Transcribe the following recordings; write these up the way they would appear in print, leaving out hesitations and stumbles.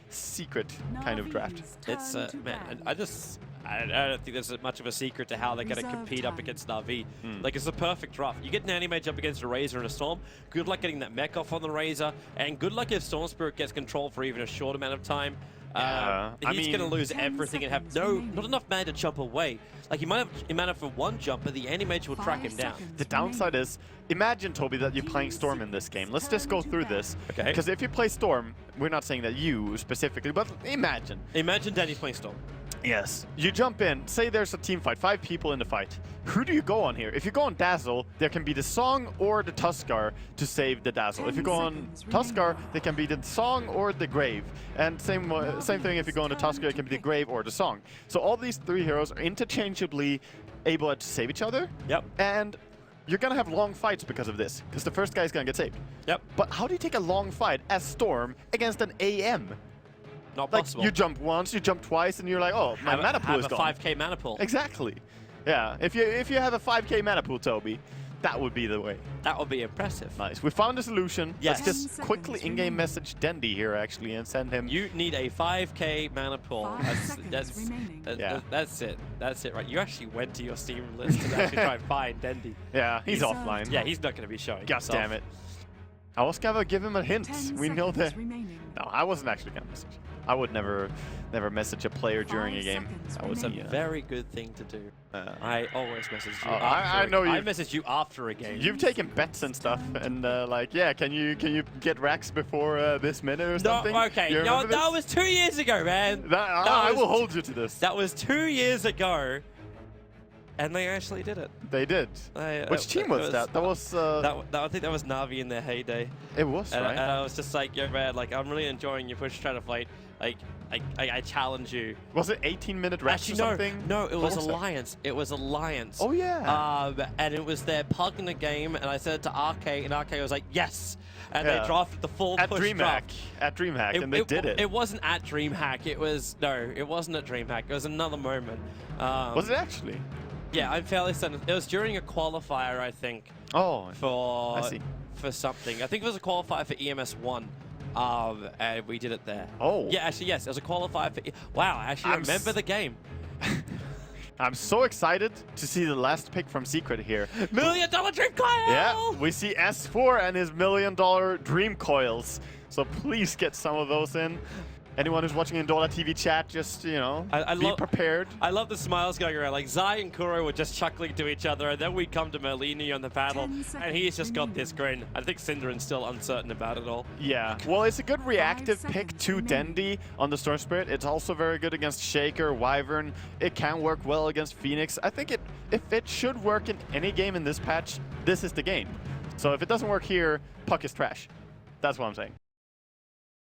secret kind of draft. It's man, I don't think there's much of a secret to how they're going to compete up against Na'Vi. Like, it's a perfect draft. You get an Anti-Mage up against a Razor and a Storm. Good luck getting that mech off on the Razor, and good luck if Storm Spirit gets control for even a short amount of time. He's going to lose everything and have not enough mana to jump away. Like, he might have mana for one jump, but the Anti-Mage will track him down. The downside is, imagine, Toby, that you're playing Storm in this game. Let's just go through this. Okay. Because if you play Storm, we're not saying that you specifically, but imagine. Imagine Danny's playing Storm. Yes. You jump in, say there's a team fight, 5 people in the fight. Who do you go on here? If you go on Dazzle, there can be the Song or the Tuskar to save the Dazzle. If you go on Tuskar, there can be the Song or the Grave. And same thing if you go on the Tuskar, it can be the Grave or the Song. So all these 3 heroes are interchangeably able to save each other. Yep. And you're going to have long fights because of this, because the first guy is going to get saved. Yep. But how do you take a long fight as Storm against an AM? Not Like, possible. you jump once, you jump twice, and you're like, oh, my mana pool is gone. Have a 5k mana pool. Exactly. Yeah, if you have a 5k mana pool, Toby, that would be the way. That would be impressive. Nice. We found a solution. Yes. Let's just quickly in-game message Dendy here, actually, and send him... You need a 5k mana pool. That's it. That's it, right? You actually went to your Steam list to actually try and find Dendy. Yeah, he's offline. Yeah, he's not going to be showing God himself. damn it. I was going to give him a hint. We know that... No, I wasn't actually going to message him. I would never message a player during a game. That was a very good thing to do. I always message you. I know you. I message you after a game. You've taken bets and stuff, and like, yeah, can you get racks before this minute or something? No, okay, no, that was 2 years ago, man. I will hold you to this. That was 2 years ago, and they actually did it. They did. Which team was that? That was. I think that was Na'Vi in their heyday. It was, right? And I was just like, yo, man, like, I'm really enjoying your push trying to fight. Like, I challenge you. Was it 18-minute racks or something? No, it was Alliance. It was Alliance. Oh, yeah. And it was their pug in the game, and I said it to RK, and RK was like, yes. And they drafted the full push draft. At DreamHack, and they did it. It wasn't at DreamHack. It was, no, it wasn't at DreamHack. It was another moment. Was it actually? Yeah, I'm fairly certain. It was during a qualifier, I think. Oh, for I see. For something. I think it was a qualifier for EMS 1. And we did it there. Oh. Yeah, actually, yes. It was a qualifier for... Wow, I actually remember the game. I'm so excited to see the last pick from Secret here. $1 Million Dream Coil! Yeah, we see S4 and his $1 million Dream Coils. So please get some of those in. Anyone who's watching in Dota TV chat, just, you know, be prepared. I love the smiles going around. Like, Zai and Kuro were just chuckling to each other, and then we come to Merlini on the panel, and he's just got this grin. I think Synderen's still uncertain about it all. Yeah. Well, it's a good reactive pick to Dendy on the Storm Spirit. It's also very good against Shaker, Wyvern. It can work well against Phoenix. I think if it should work in any game in this patch, this is the game. So if it doesn't work here, Puck is trash. That's what I'm saying.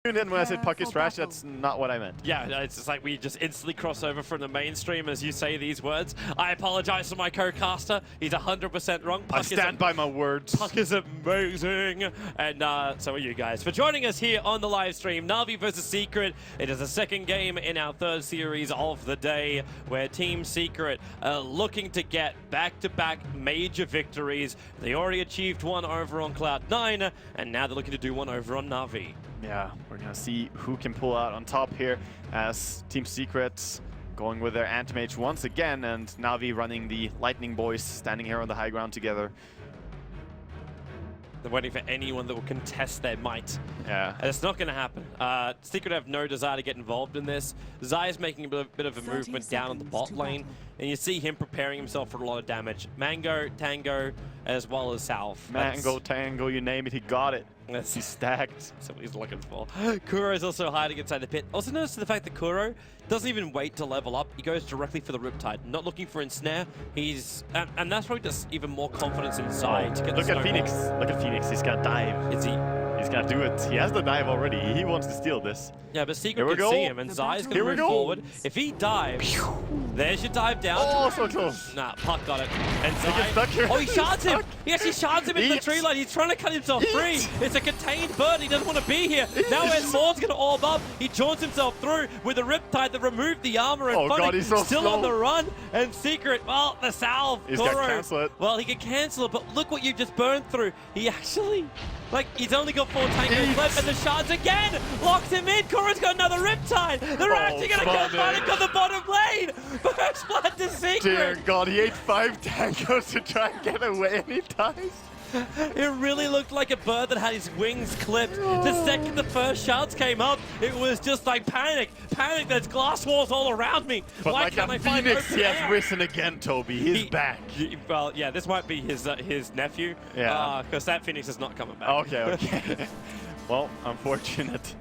And when I said Puck is trash, that's not what I meant. Yeah, it's just like we just instantly cross over from the mainstream as you say these words. I apologize to my co-caster. He's 100% wrong. I stand by my words. Puck is amazing. And so are you guys. For joining us here on the live stream, Na'Vi versus Secret. It is the second game in our third series of the day where Team Secret are looking to get back-to-back major victories. They already achieved one over on Cloud9, and now they're looking to do one over on Na'Vi. Yeah, we're going to see who can pull out on top here as Team Secret going with their Anti-Mage once again, and Na'Vi running the Lightning Boys standing here on the high ground together. They're waiting for anyone that will contest their might. Yeah. And it's not going to happen. Secret have no desire to get involved in this. Zai is making a bit of a movement down on the bot lane, and you see him preparing himself for a lot of damage. Mango, Tango, as well as Salve. Mango, Tango, you name it, he got it. He's stacked. That's what he's looking for. Kuro is also hiding inside the pit. Also notice the fact that Kuro doesn't even wait to level up. He goes directly for the Riptide, not looking for Ensnare. He's and that's probably just even more confidence inside to get Look at Phoenix. Look at Phoenix. He's gonna dive. Is he? He's gonna do it. He has the dive already. He wants to steal this. Yeah, but Secret can see him, and Zai's gonna move forward. If he dives, there's your dive down. Oh, so close. Nah, Puck got it. And Zai, he gets stuck here. Oh, he shards him. He actually shards him into the tree line. He's trying to cut himself free. It's a contained bird. He doesn't want to be here. Now S4's gonna orb up. He jaunts himself through with a Riptide that removed the armor. And God, he's so still slow. on the run. And Secret, well, the Salve. He's got to cancel it. Well, he can cancel it, but look what you just burned through. He actually Like, he's only got 4 tangos left, and the shards again locks him in. Kuro's got another Riptide. They're actually going to kill Fnatic on the bottom lane. First blood to Secret. Dear God, he ate 5 tangos to try and get away, and he dies. It really looked like a bird that had his wings clipped. The second the first shards came up, it was just like panic. Panic, there's glass walls all around me. But Why like can't I find Phoenix, open he air? has risen again, Toby. He's back. Well, yeah, this might be his nephew. Yeah. Because that Phoenix is not coming back. Okay. Well, unfortunate.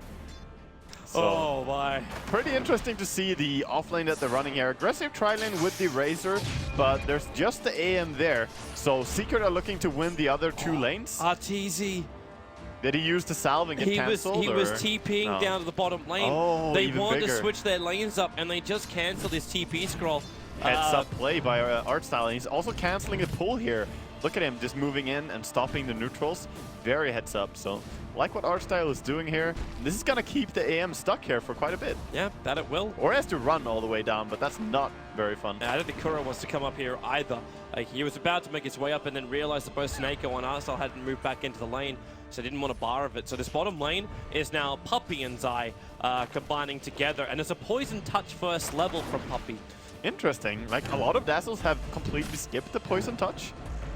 So, oh my. pretty interesting to see the offlane that they're running here. Aggressive tri-lane with the Razor, but there's just the AM there. So Secret are looking to win the other 2 lanes. RTZ. Did he use the salve and get cancelled? He was TPing down to the bottom lane. Oh, they even wanted bigger. to switch their lanes up, and they just cancelled his TP scroll. Heads up play by Artstyle. He's also cancelling a pull here. Look at him just moving in and stopping the neutrals. Very heads up. So like what Artstyle is doing here. This is going to keep the AM stuck here for quite a bit. Yeah, that it will. Or he has to run all the way down, but that's not very fun. I don't think Kuro wants to come up here either. He was about to make his way up and then realized that both Snako and Artstyle hadn't moved back into the lane, so didn't want a bar of it. So this bottom lane is now Puppey and Zai combining together, and it's a poison touch first level from Puppey. Interesting. Like, a lot of Dazzles have completely skipped the poison touch,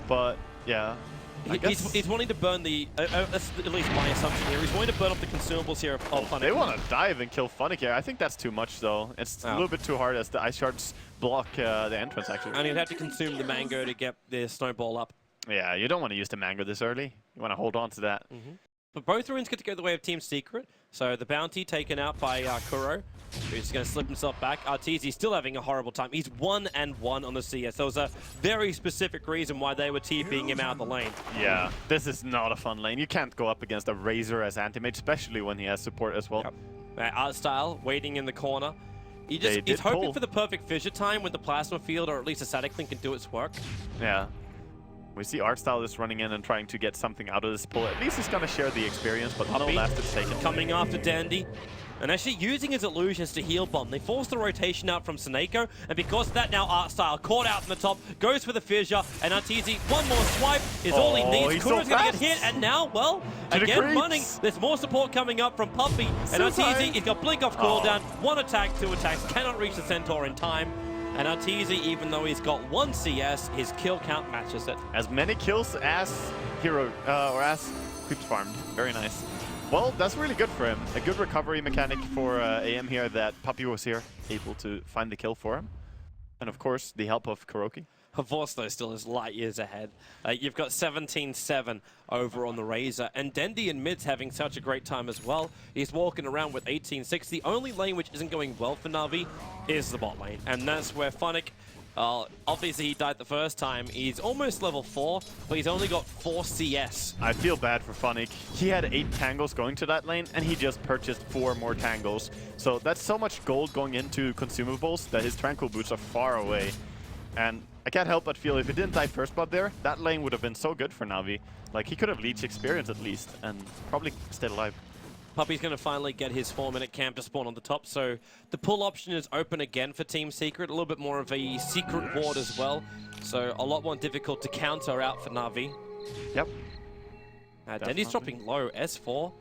but yeah. He's wanting to burn the, that's at least my assumption here, he's wanting to burn up the consumables here of Fnatic. They want to dive and kill Fnatic here. I think that's too much, though. It's a little bit too hard as the ice shards block the entrance, actually. And he'd have to consume the mango to get the snowball up. Yeah, you don't want to use the mango this early. You want to hold on to that. But both runes get to go the way of Team Secret. So the bounty taken out by Kuro, who's going to slip himself back. Arteezy still having a horrible time. He's 1-1 on the CS. There was a very specific reason why they were TPing him out of the lane. Yeah, this is not a fun lane. You can't go up against a Razor as anti-mage, especially when he has support as well. Yep. Artstyle waiting in the corner. He's hoping for the perfect fissure time when the plasma field or at least a static link can do its work. Yeah. We see Artstyle is running in and trying to get something out of this pull. At least he's going to share the experience, but no last is taken. Coming after Dandy. And actually using his illusions to heal bomb. They force the rotation out from Snako, and because of that now Artstyle caught out from the top, goes for the fissure, and Arteezy, one more swipe is all he needs. Kuro's gonna get hit, and now, well, again running. There's more support coming up from Puppey, and Arteezy, he's got blink off cooldown, 1 attack, 2 attacks, cannot reach the Centaur in time. And Arteezy, even though he's got 1 CS, his kill count matches it. As many kills as Hero, or as creeps farmed. Very nice. Well, that's really good for him. A good recovery mechanic for AM here that Puppey was here, able to find the kill for him. And of course, the help of Kuroki. Horse, though, still is light years ahead. You've got 17-7 over on the Razor, and Dendy in mid's having such a great time as well. He's walking around with 18-6. The only lane which isn't going well for Na'Vi is the bot lane, and that's where Fnatic, obviously he died the first time. He's almost level 4, but he's only got 4 CS. I feel bad for Fnatic. He had 8 tangles going to that lane, and he just purchased 4 more tangles. So that's so much gold going into consumables that his tranquil boots are far away. And I can't help but feel if he didn't die first blood there, that lane would have been so good for Na'Vi. Like, he could have leech experience at least, and probably stayed alive. Puppey's going to finally get his 4-minute camp to spawn on the top, so the pull option is open again for Team Secret. A little bit more of a secret ward as well, so a lot more difficult to counter out for Na'Vi. Yep. Dendy's dropping low, S4.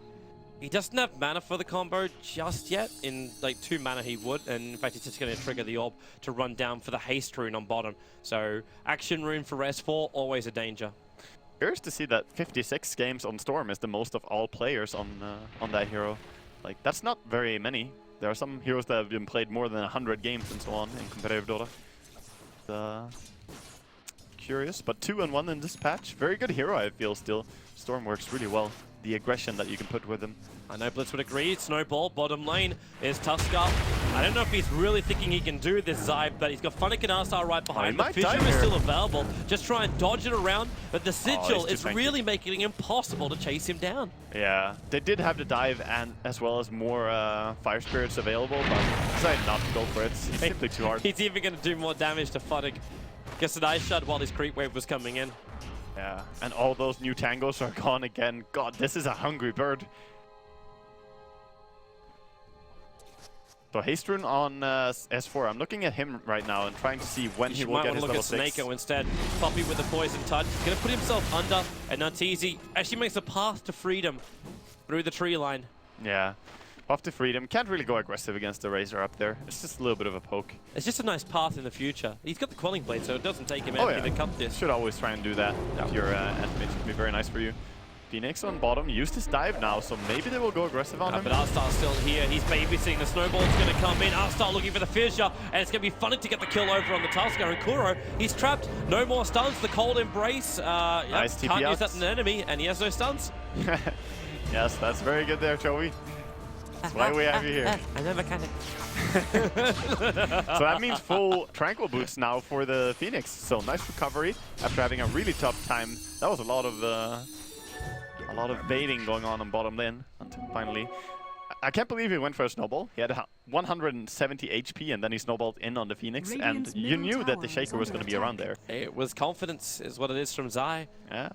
He doesn't have mana for the combo just yet. In like 2 mana he would, and in fact he's just going to trigger the orb to run down for the haste rune on bottom. So action rune for S4, always a danger. Curious to see that 56 games on Storm is the most of all players on that hero. Like, that's not very many. There are some heroes that have been played more than 100 games and so on in competitive Dota. Curious, but 2-1 in this patch. Very good hero, I feel still. Storm works really well. The aggression that you can put with him. I know Blitz would agree. Snowball, bottom lane is Tusker. I don't know if he's really thinking he can do this, Zai, but he's got Fnatic and Arstar right behind. The Fissure is still available. Just try and dodge it around, but the Sigil is really making it impossible to chase him down. Yeah, they did have the dive and as well as more Fire Spirits available, but decided not to go for it. It's simply too hard. He's even going to do more damage to Fnatic. Gets an ice shot while his creep wave was coming in. Yeah, and all those new tangos are gone again. God, this is a hungry bird. So Hastrun on S4. I'm looking at him right now and trying to see when he will get his level 6. Look at Snako instead. Poppy with the poison touch. He's going to put himself under, and Natus actually makes a path to freedom through the tree line. Yeah. Path to freedom. Can't really go aggressive against the Razor up there. It's just a little bit of a poke. It's just a nice path in the future. He's got the Quelling Blade, so it doesn't take him anything to cut this. Should always try and do that. If your anti-mage can be very nice for you. Phoenix on bottom used his dive now, so maybe they will go aggressive on him. But Artstar's still here. He's babysitting. The snowball's going to come in. Artstar looking for the fissure, and it's going to be funny to get the kill over on the Tusker. And Kuro, he's trapped. No more stuns. The cold embrace. Nice TP can't out. use that in an enemy, and he has no stuns. Yes, that's very good there, Joey. That's why we have you here. I'm a mechanic. So that means full Tranquil Boots now for the Phoenix. So nice recovery after having a really tough time. That was a lot of baiting going on bottom lane until finally. I can't believe he went for a snowball. He had 170 HP and then he snowballed in on the Phoenix, and you knew that the Shaker was going to be around there. It was confidence is what it is from Zai. Yeah.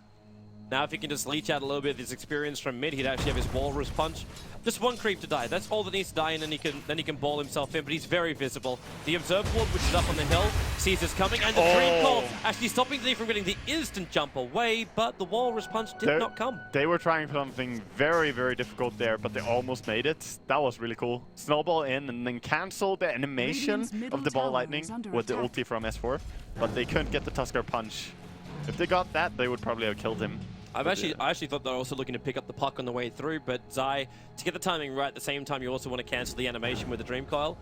Now if he can just leech out a little bit of his experience from mid, he'd actually have his Walrus Punch. Just one creep to die. That's all that needs to die, and then he can ball himself in. But he's very visible. The Observer Ward, which is up on the hill, sees this coming, and the Dream Call actually stopping D from getting the instant jump away. But the Walrus Punch did not come. They were trying for something very, very difficult there, but they almost made it. That was really cool. Snowball in and then cancel the animation of the ball lightning with the ulti from S4, but they couldn't get the Tusker punch. If they got that, they would probably have killed him. I actually thought they were also looking to pick up the puck on the way through, but Zai, to get the timing right at the same time, you also want to cancel the animation with the Dream Coil.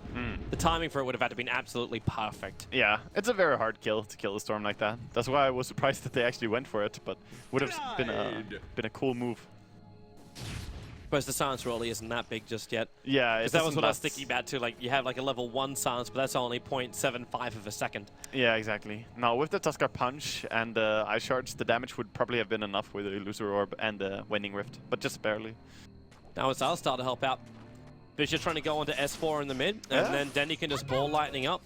The timing for it would have had to been absolutely perfect. Yeah, it's a very hard kill to kill a Storm like that. That's why I was surprised that they actually went for it, but would have been a cool move. Suppose the silence really isn't that big just yet. Yeah, because that was what I was thinking about too. Like you have like a level 1 silence, but that's only 0.75 of a second. Yeah, exactly. Now with the Tusker punch and Ice Shards, the damage would probably have been enough with the Illusory Orb and the Waning Rift, but just barely. Now it's Alstar to help out. Fisher trying to go onto S4 in the mid, and then Dendy can just ball lightning up.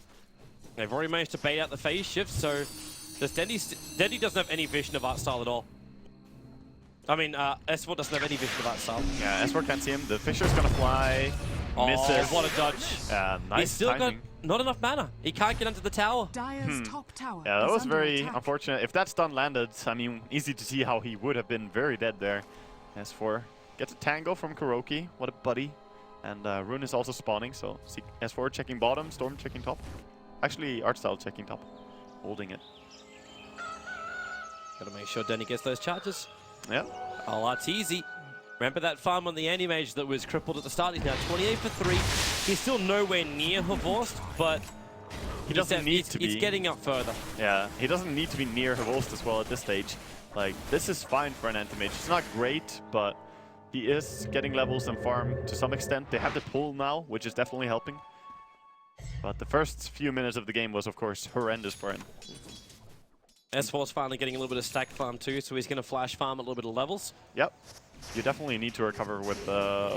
They've already managed to bait out the phase shift, so Dendy doesn't have any vision of Artstar at all. I mean, S4 doesn't have any vision of Artstar. Yeah, S4 can't see him. The Fisher's gonna fly. Misses. What a dodge. Nice He's still timing. got not enough mana. He can't get onto the tower. Top tower Yeah, that was under very attack. unfortunate. If that stun landed, I mean, easy to see how he would have been very dead there. S4 gets a tango from Kuroki. What a buddy. And Rune is also spawning, so S4 checking bottom, Storm checking top. Actually, Artstyle checking top. Holding it. Gotta make sure Denny gets those charges. Yeah. Oh, that's easy. Remember that farm on the anti-mage that was crippled at the start? He's now 28 for 3. He's still nowhere near Havorst, but he doesn't need to be. He's getting up further. Yeah, he doesn't need to be near Havorst as well at this stage. Like, this is fine for an anti-mage. It's not great, but he is getting levels and farm to some extent. They have the pull now, which is definitely helping. But the first few minutes of the game was, of course, horrendous for him. S4's finally getting a little bit of stack farm too, so he's going to flash farm a little bit of levels. Yep. You definitely need to recover with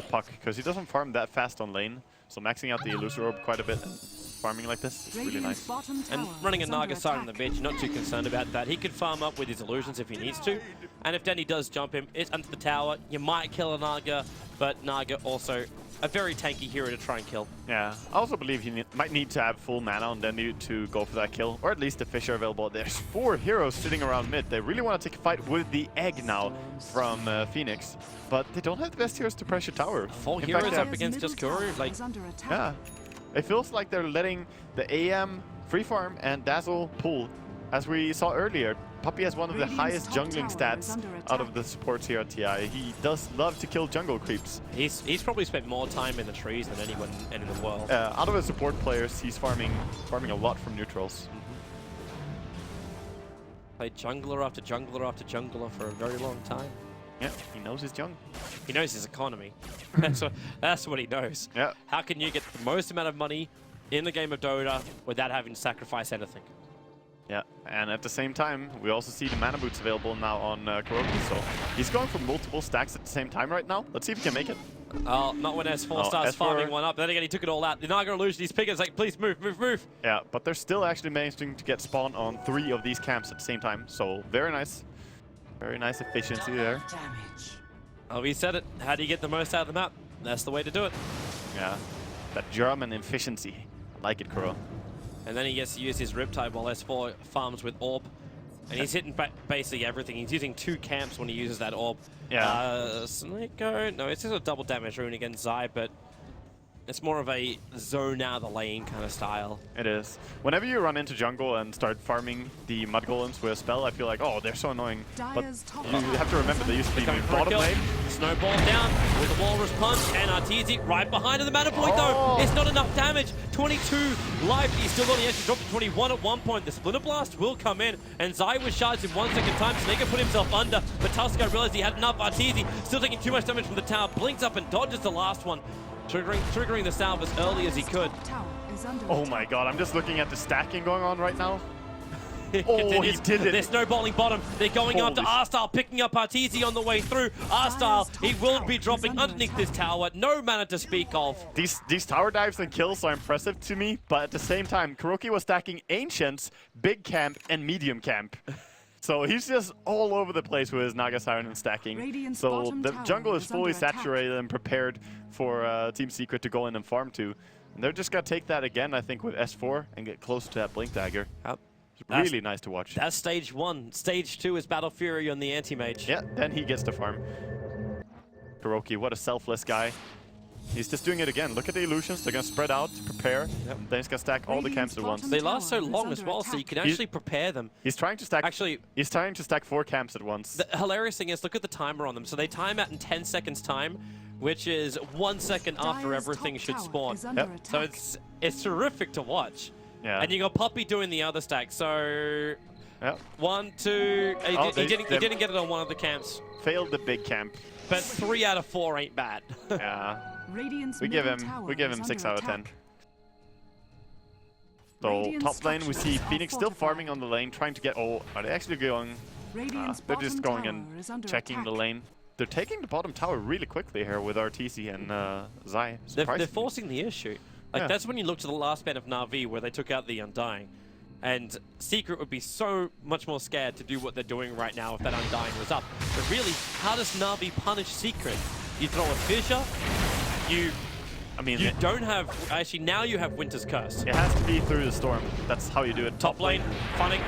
Puck, because he doesn't farm that fast on lane. So maxing out the Illusory Orb quite a bit and farming like this is really nice. And running a Naga side on the bench, not too concerned about that. He can farm up with his illusions if he needs to. And if Denny does jump him, it's under the tower. You might kill a Naga, but Naga also a very tanky hero to try and kill. Yeah, I also believe he might need to have full mana on Dendy to go for that kill, or at least the Fisher available. There's 4 heroes sitting around mid. They really want to take a fight with the egg now from Phoenix, but they don't have the best heroes to pressure tower. 4 heroes up against just Kuro, like, yeah. It feels like they're letting the AM, Free Farm, and Dazzle pull. As we saw earlier, Puppy has one of the highest jungling stats out of the supports here at TI. He does love to kill jungle creeps. He's probably spent more time in the trees than anyone in the world. Out of the support players, he's farming a lot from neutrals. Played jungler after jungler after jungler for a very long time. Yeah, he knows his jung. He knows his economy. That's what he knows. Yeah. How can you get the most amount of money in the game of Dota without having to sacrifice anything? Yeah, and at the same time, we also see the mana boots available now on Kuroki, so he's going for multiple stacks at the same time right now. Let's see if he can make it. Not when S4 starts farming one up. Then again, he took it all out. The Naga illusion, he's picking, it's like, please move, move, move. Yeah, but they're still actually managing to get spawn on 3 of these camps at the same time, so very nice. Very nice efficiency there. Oh, we said it. How do you get the most out of the map? That's the way to do it. Yeah. That German efficiency. I like it, Kuro. And then he gets to use his Riptide while S4 farms with Orb. And he's hitting basically everything. He's using 2 camps when he uses that Orb. Yeah. Snake-O, no, it's just a double damage rune against Zai, but it's more of a zone out of the lane kind of style. It is. Whenever you run into jungle and start farming the mud golems with a spell, I feel like, oh, they're so annoying. But you have to remember they used to be in bottom lane. Snowball down with the Walrus Punch, and Arteezy right behind in the mana point though. It's not enough damage. 22 life. He's still got the extra drop to 21 at one point. The Splinter Blast will come in, and Zai was charged in 1 second time. Snake put himself under, but Tusker realized he had enough. Arteezy still taking too much damage from the tower. Blinks up and dodges the last one. Triggering the salve as early as he could. Oh my god, I'm just looking at the stacking going on right now. Oh, he did it. They're snowballing bottom. They're going after R-Style, picking up Arteezy on the way through. R-Style, he will be dropping underneath this tower. No mana to speak of. These tower dives and kills are impressive to me, but at the same time, KerchNET was stacking Ancients, Big Camp, and Medium Camp. So he's just all over the place with his Naga Siren and stacking. So the jungle is fully saturated and prepared for Team Secret to go in and farm to. And they're just going to take that again, I think, with S4 and get close to that Blink Dagger. Yep. Really nice to watch. That's stage 1. Stage 2 is Battle Fury on the Anti-Mage. Yeah, then he gets to farm. KerchNET, what a selfless guy. He's just doing it again. Look at the illusions. They're going to spread out, prepare. Yep. Then he's going to stack all the camps at once. They last so long as well, so you can actually prepare them. He's trying to stack. Actually, he's trying to stack 4 camps at once. The hilarious thing is, look at the timer on them. So they time out in 10 seconds time, which is 1 second after everything should spawn. Yep. So it's terrific to watch. Yeah. And you got Poppy doing the other stack. So yep. 1, 2. He didn't get it on one of the camps. Failed the big camp. But 3 out of 4 ain't bad. Yeah. We give him 6 out of 10. So top lane, we see Phoenix still farming on the lane, trying to get. Oh, are they actually going? They're just going and checking the lane. They're taking the bottom tower really quickly here with RTC and Zai. They're forcing the issue. Like that's when you look to the last band of Na'Vi where they took out the Undying. And Secret would be so much more scared to do what they're doing right now if that Undying was up. But really, how does Na'Vi punish Secret? You throw a fissure, you don't have... Actually, now you have Winter's Curse. It has to be through the storm. That's how you do it. Top lane, Fnatic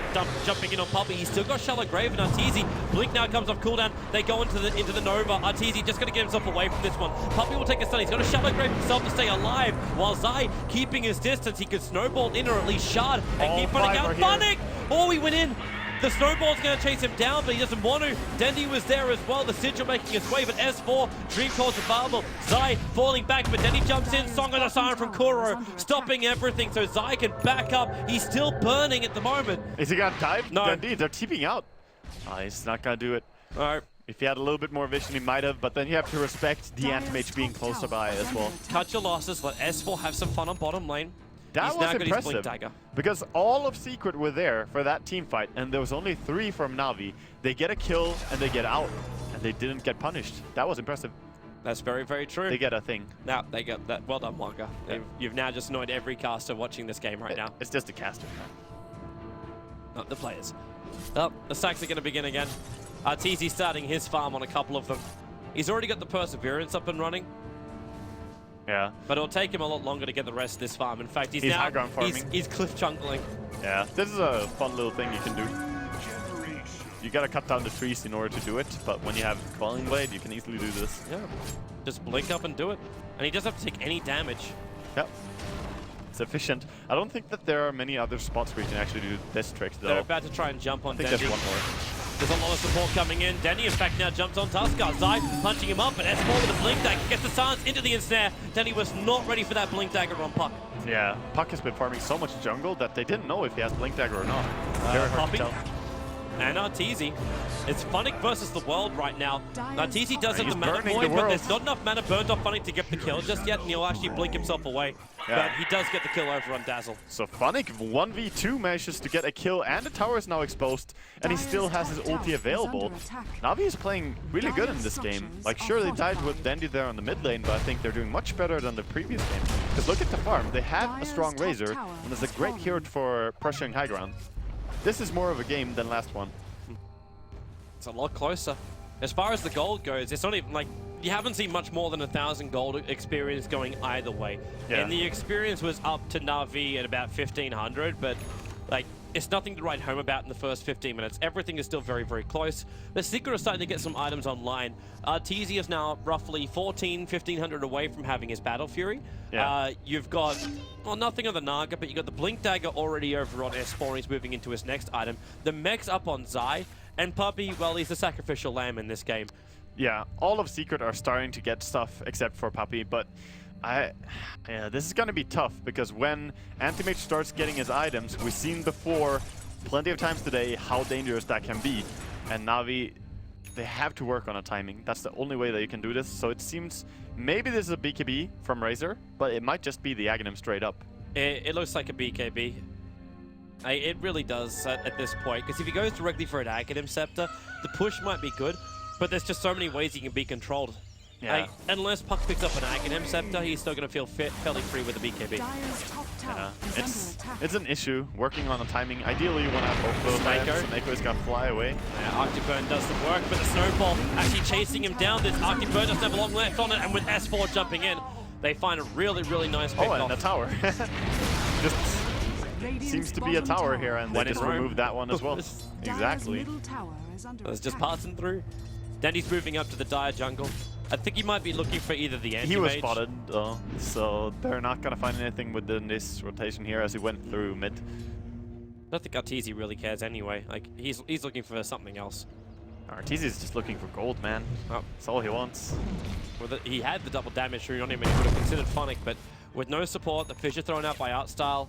jumping in on Poppy. He's still got Shallow Grave and Arteezy. Blink now comes off cooldown. They go into the Nova. Arteezy just going to get himself away from this one. Poppy will take a stun. He's got a Shallow Grave himself to stay alive. While Zai keeping his distance. He could snowball in or at least shard and keep running out. Fnatic! Oh, he went in. The snowball's going to chase him down, but he doesn't want to. Dendi was there as well. The Sigil making his way, but S4, Dream Calls available. Zai falling back, but Dendi jumps in. Song on a siren from Kuro, stopping everything so Zai can back up. He's still burning at the moment. Is he going to dive? No. Dendi, they're TPing out. He's not going to do it. All right. If he had a little bit more vision, he might have, but then you have to respect the Anti-Mage being closer by as well. Cut your losses, let S4 have some fun on bottom lane. That was impressive, because all of Secret were there for that team fight, and there was only 3 from Na'Vi. They get a kill, and they get out, and they didn't get punished. That was impressive. That's very, very true. They get a thing. Now, they get that. Well done, Wonka. Yeah. You've now just annoyed every caster watching this game right now. It's just a caster. Not the players. Well, the stacks are going to begin again. Arteezy starting his farm on a couple of them. He's already got the Perseverance up and running. Yeah. But it'll take him a lot longer to get the rest of this farm. In fact, he's now he's cliff jungling. Yeah, this is a fun little thing you can do. You gotta cut down the trees in order to do it, but when you have Quelling Blade, you can easily do this. Yeah. Just blink up and do it. And he doesn't have to take any damage. Yep. It's efficient. I don't think that there are many other spots where you can actually do this trick, though. They're about to try and jump on Dendi. I think there's one more. There's a lot of support coming in. Dendi, in fact, now jumps on Tusker. Zai punching him up, but S4 with a Blink Dagger gets the silence into the ensnare. Dendi was not ready for that Blink Dagger on Puck. Yeah, Puck has been farming so much jungle that they didn't know if he has Blink Dagger or not. Very hard to tell. And Arteezy. It's Fnatic versus the world right now. Arteezy does have the mana void, but there's not enough mana burnt off Fnatic to get the kill just yet, and he'll actually blink himself away. Yeah. But he does get the kill over on Dazzle. So Fnatic 1v2 manages to get a kill, and the tower is now exposed, and he still has his ulti available. Na'Vi is playing really good in this game. Like, sure, they died with Dendi there on the mid lane, but I think they're doing much better than the previous game. Because look at the farm. They have a strong Razor, and it's a great hero for pressuring high ground. This is more of a game than last one. It's a lot closer. As far as the gold goes, it's not even like you haven't seen much more than 1,000 gold experience going either way. Yeah. And the experience was up to Na'Vi at about 1,500, but like, it's nothing to write home about in the first 15 minutes. Everything is still very, very close. The Secret is starting to get some items online. Arteezy is now roughly 1,500 away from having his Battle Fury. Yeah. You've got, well, nothing on the Naga, but you've got the Blink Dagger already over on S4, and he's moving into his next item. The mech's up on Zai, and Puppey, well, he's the sacrificial lamb in this game. Yeah, all of Secret are starting to get stuff except for Puppey, but yeah, this is gonna be tough because when Anti-Mage starts getting his items, we've seen before plenty of times today how dangerous that can be. And Na'Vi, they have to work on a timing. That's the only way that you can do this. So it seems maybe this is a BKB from Razor, but it might just be the Aghanim straight up. It looks like a BKB. It really does at this point, because if he goes directly for an Aghanim Scepter, the push might be good, but there's just so many ways he can be controlled. Yeah. Unless Puck picks up an Aghanim Scepter, he's still going to feel fairly free with the BKB. Yeah. It's an issue, working on the timing. Ideally, you want to have both of those items. Snakeo's got to fly away. Yeah, Arctiburn does the work, but the Snowball actually chasing him down. This Arctiburn doesn't have long left on it, and with S4 jumping in, they find a really, really nice pick off. Oh, and a tower. Just seems to be a tower here, and they just removed that one as well. Exactly. It's just passing through. Dandy's moving up to the Dire jungle. I think he might be looking for either the anti-mage. He was spotted, though, so they're not going to find anything within this rotation here as he went through mid. I don't think Arteezy really cares anyway. Like, he's looking for something else. Arteezy's just looking for gold, man. Oh. That's all he wants. Well, he had the double damage rune on him and he would have considered Fnatic, but with no support, the Fissure thrown out by Artstyle.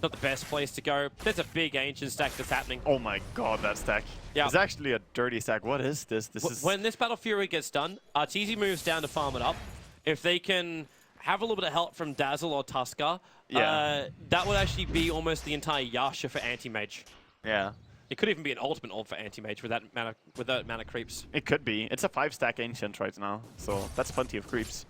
Not the best place to go. There's a big ancient stack that's happening. Oh my god, that stack. Yeah. It's actually a dirty stack. What is this? When this Battle Fury gets done, Arteezy moves down to farm it up. If they can have a little bit of help from Dazzle or Tuskar, that would actually be almost the entire Yasha for Anti-Mage. Yeah. It could even be an ultimate ult for Anti-Mage with that mana creeps. It could be. It's a 5-stack ancient right now, so that's plenty of creeps.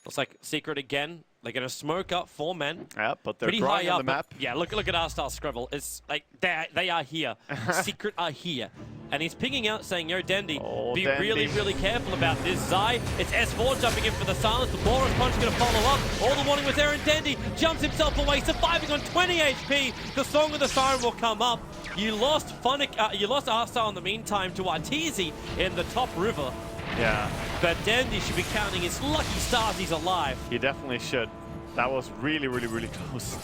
Looks like Secret again. They're going to smoke up 4 men. Yeah, but they're pretty drawing high on up. the map. Yeah, look at our style Scribble. It's like they are here. Secret are here. And he's pinging out saying, yo, Dendy, be Dendy. really, really careful about this. Zai, it's S4 jumping in for the silence. The Boros punch going to follow up. All the warning was there, and Dendy jumps himself away, surviving on 20 HP. The Song of the Siren will come up. You lost you lost Artstyle in the meantime to Arteezy in the top river. Yeah. But Dandy should be counting his lucky stars he's alive. He definitely should. That was really, really, really close.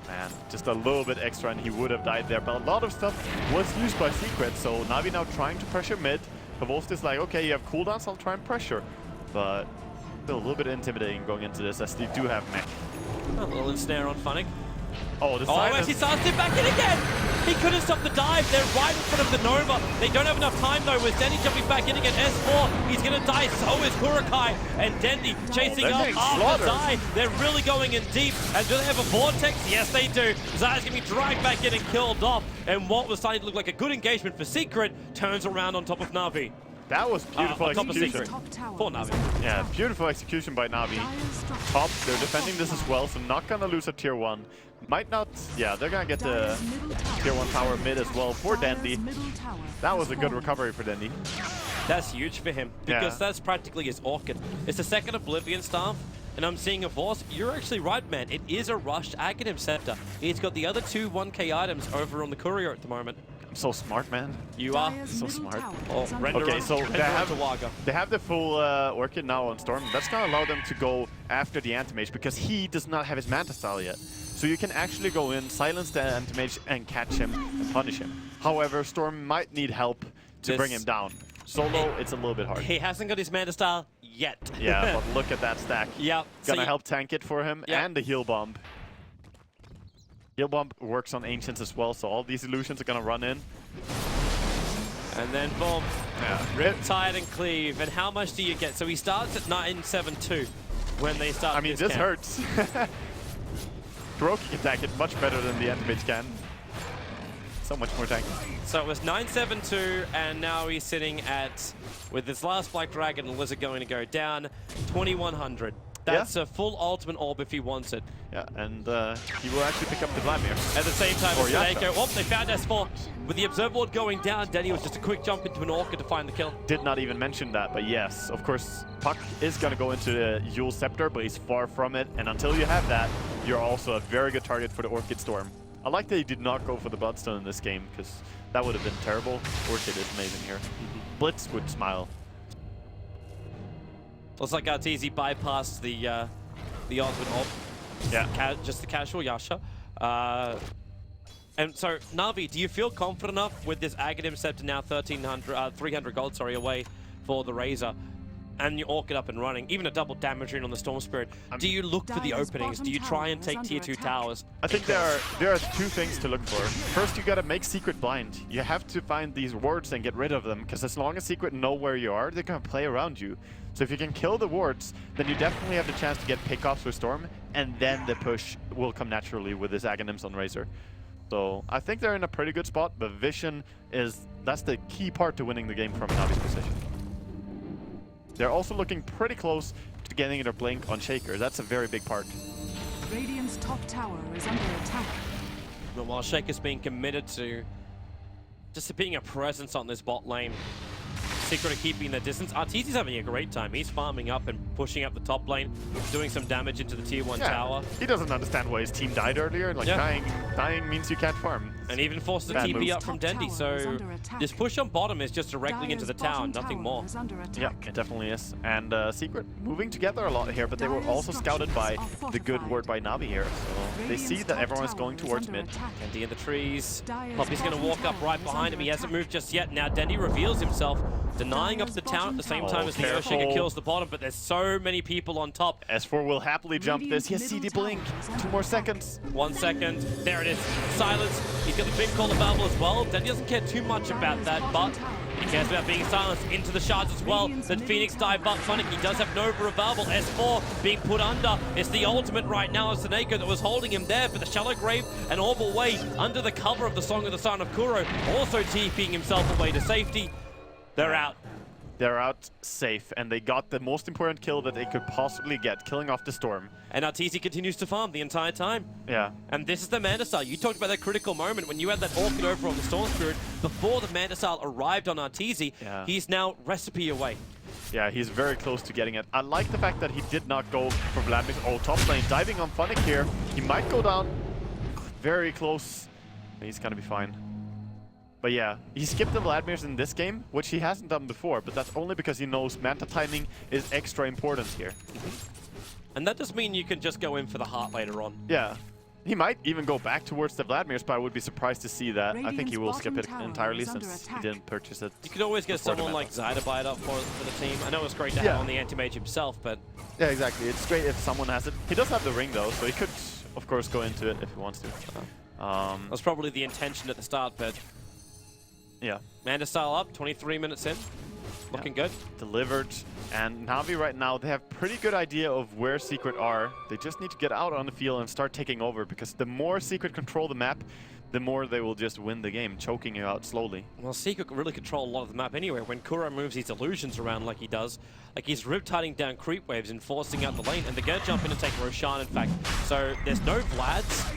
Man, just a little bit extra and he would have died there. But a lot of stuff was used by Secret, so Na'Vi now trying to pressure mid. Kavost is like, okay, you have cooldowns, I'll try and pressure. But still a little bit intimidating going into this as they do have mech. A little ensnare on Fnatic. Oh, the actually starts it back in again! He couldn't stop the dive. They're right in front of the Nova. They don't have enough time though with Dendy jumping back in again. S4, he's gonna die, so is Kurokai. And Dendy chasing up after Zai. They're really going in deep. And do they have a vortex? Yes, they do. Zai's gonna be dragged back in and killed off. And what was starting to look like a good engagement for Secret turns around on top of Na'Vi. That was beautiful execution. For Na'Vi. Yeah, beautiful execution by Na'Vi. Top, they're defending this as well, so not gonna lose a tier 1. Might not, yeah, they're gonna get the tier 1 tower mid as well for Dendy. That was a good recovery for Dendy. That's huge for him, because that's practically his Orchid. It's the second Oblivion Staff, and I'm seeing a Force. You're actually right, man. It is a rushed Aghanim Scepter. He's got the other 2 1k items over on the Courier at the moment. I'm so smart, man. You are so smart. Oh, okay, so they have the full Orchid now on Storm. That's gonna allow them to go after the Anti-Mage because he does not have his Manta style yet. So you can actually go in, silence the Anti-Mage and catch him and punish him. However, Storm might need help to bring him down. Solo, it's a little bit hard. He hasn't got his Manta style yet. Yeah, but look at that stack. Yeah. Gonna help tank it for him and the heal bomb. Heal bomb works on Ancients as well, so all these illusions are gonna run in. And then boom. Yeah. Riptide and Cleave. And how much do you get? So he starts at 972 when they start. I mean, this hurts. Kuroki can tank it much better than the Anti-Mage can. So much more tanky. So it was 972, and now he's sitting at, with this last Black Dragon and Lizard going to go down, 2100. That's a full ultimate orb if he wants it. Yeah, and he will actually pick up the Vladimir. At the same time, Or Fnatic, oh, they found S4. With the observer ward going down, Denny was just a quick jump into an Orchid to find the kill. Did not even mention that, but yes, of course, Puck is going to go into the Yule Scepter, but he's far from it. And until you have that, you're also a very good target for the Orchid Storm. I like that he did not go for the Bloodstone in this game, because that would have been terrible. Orchid is amazing here. Blitz would smile. Looks like Arteezy bypassed the ultimate orb. Yeah. Just the casual Yasha. And so, Na'Vi, do you feel confident enough with this Aghanim Scepter now 300 gold, away for the Razor, and your Orchid up and running, even a double damage rune on the Storm Spirit? Do you look for the openings? Do you try and take tier 2 towers? I think there are two things to look for. First, you gotta make Secret blind. You have to find these wards and get rid of them, because as long as Secret know where you are, they're gonna play around you. So if you can kill the wards, then you definitely have the chance to get pickoffs with Storm, and then the push will come naturally with this Aghanims on Razor. So I think they're in a pretty good spot, but Vision that's the key part to winning the game from Navi's position. They're also looking pretty close to getting their blink on Shaker. That's a very big part. Radiant's top tower is under attack. But while Shaker's being committed to just being a presence on this bot lane, Secret are keeping their distance. Arteezy's having a great time. He's farming up and pushing up the top lane, doing some damage into the tier 1 tower. He doesn't understand why his team died earlier. Like, dying means you can't farm. And even forced the TP up from Dendi, so this push on bottom is just directly into the tower, nothing more. Yeah, it definitely is. And Secret moving together a lot here, but they were also scouted by the good ward by Na'Vi here. So they see that everyone is going towards mid. Dendi in the trees. Poppy's going to walk up right behind him. He hasn't moved just yet. Now Dendi reveals himself, denying up the tower at the same time as the Earthshaker kills the bottom, but there's so many people on top. S4 will happily jump this. He has CD Blink. 2 more seconds. 1 second. There it is. Silence. He's got the big call available as well. Dendi doesn't care too much about that, but he cares about being silenced into the shards as well. Then Phoenix dive, but Fnatic, he does have Nova available. S4 being put under. It's the ultimate right now of Seneko that was holding him there, but the Shallow Grave and Orb away under the cover of the Song of the Son of Kuro, also TPing himself away to safety. They're out. They're out safe, and they got the most important kill that they could possibly get, killing off the Storm. And Arteezy continues to farm the entire time. Yeah. And this is the Mandasile. You talked about that critical moment when you had that Orchid over on the Storm Spirit. Before the Mandasile arrived on Arteezy, he's now recipe away. Yeah, he's very close to getting it. I like the fact that he did not go for Vladimir's old top lane. Diving on Fnatic here. He might go down very close. He's gonna be fine. But yeah, he skipped the Vladimir's in this game, which he hasn't done before, but that's only because he knows Manta timing is extra important here. And that does mean you can just go in for the heart later on. Yeah. He might even go back towards the Vladimir's, but I would be surprised to see that. I think he will skip it entirely since he didn't purchase it. You could always get someone like Zai to buy it up for the team. I know it's great to have on the anti-mage himself, but... Yeah, exactly. It's great if someone has it. He does have the ring, though, so he could, of course, go into it if he wants to. That's probably the intention at the start, but... Yeah. Mandasile up, 23 minutes in. Looking good. Delivered. And Na'Vi right now, they have pretty good idea of where Secret are. They just need to get out on the field and start taking over, because the more Secret control the map, the more they will just win the game, choking you out slowly. Well, Secret can really control a lot of the map anyway. When Kuro moves his illusions around like he does, like he's riptiding down creep waves and forcing out the lane, and they're going to jump in and take Roshan, in fact. So there's no Vlads,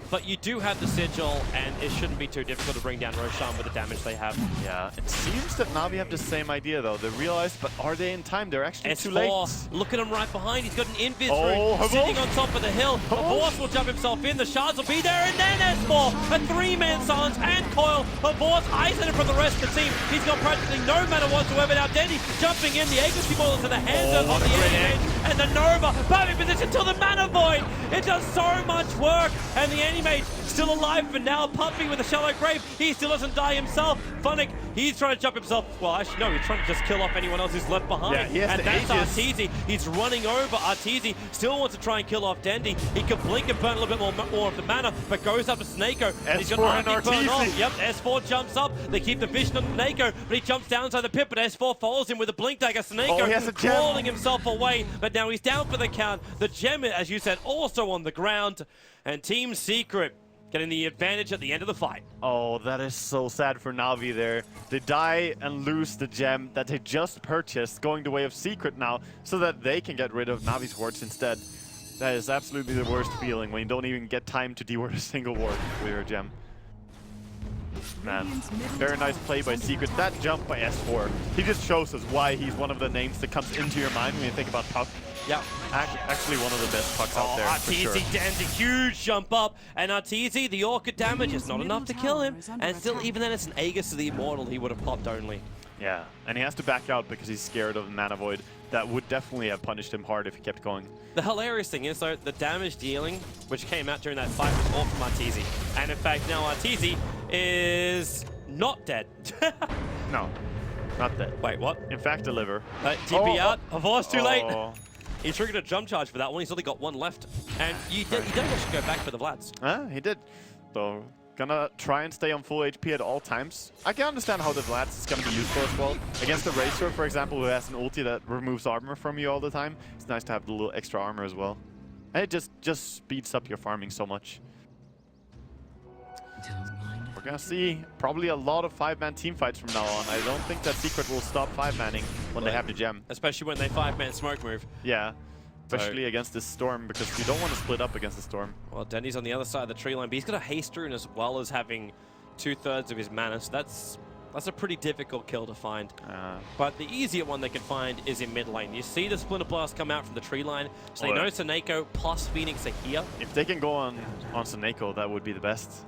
but you do have the Sigil, and it shouldn't be too difficult to bring down Roshan with the damage they have. Yeah, it seems that Na'Vi have the same idea, though. They realize, but are they in time? They're actually too late. Look at him right behind. He's got an invis rune sitting on top of the hill. Havor's will jump himself in. The shards will be there, and then S4, a 3-man silence and coil. Havor's isolated from the rest of the team. He's got practically no mana whatsoever. Now Dendi jumping in. The Agency ball into the hands of the enemy. And the Nova, perfect position till the mana void. It does so much work. And the Animage still alive for now. Pumping with a Shallow Grave. He still doesn't die himself. Fnatic, he's trying to jump himself. Well, actually, no, he's trying to just kill off anyone else who's left behind. Yeah, and that's Arteezy. He's running over. Arteezy still wants to try and kill off Dendi. He can blink and burn a little bit more of the mana, but goes up to Snako. He's got Arteezy. Yep, S4 jumps up. They keep the vision on Snako, but he jumps down inside the pit, but S4 follows him with a blink dagger. Snako crawling himself away, but now he's down for the count. The gem, as you said, also on the ground. And Team Secret, getting the advantage at the end of the fight. Oh, that is so sad for Na'Vi there. They die and lose the gem that they just purchased, going the way of Secret now, so that they can get rid of Navi's wards instead. That is absolutely the worst feeling when you don't even get time to deward a single ward with your gem. Man, very nice play by Secret. That jump by S4, he just shows us why he's one of the names that comes into your mind when you think about Puck. Yeah. Actually one of the best Pucks out there, for sure. Arteezy dams a huge jump up, and Arteezy, the Orchid damage is not enough to kill him, and still, even then, it's an Aegis to the Immortal he would have popped only. Yeah, and he has to back out because he's scared of the Mana Void. That would definitely have punished him hard if he kept going. The hilarious thing is, though, the damage dealing, which came out during that fight, was all from Arteezy. And in fact, now Arteezy is not dead. No, not dead. Wait, what? In fact, deliver. TP out. Of course, too late. Oh. He triggered a jump charge for that one. He's only got one left. And you don't actually go back for the Vlads. He did. So, gonna try and stay on full HP at all times. I can understand how the Vlads is gonna be useful as well. Against the Razor, for example, who has an ulti that removes armor from you all the time, it's nice to have the little extra armor as well. And it just speeds up your farming so much. We're gonna see probably a lot of 5-man team fights from now on. I don't think that Secret will stop 5-manning when they have the gem. Especially when they 5-man smoke move. Yeah. Especially against this Storm, because you don't want to split up against the Storm. Well, Dendy's on the other side of the tree line, but he's got a haste rune as well as having 2/3 of his mana, so that's a pretty difficult kill to find. But the easier one they can find is in mid lane. You see the Splinter Blast come out from the tree line, so they know Seneko plus Phoenix are here. If they can go on Seneko, that would be the best.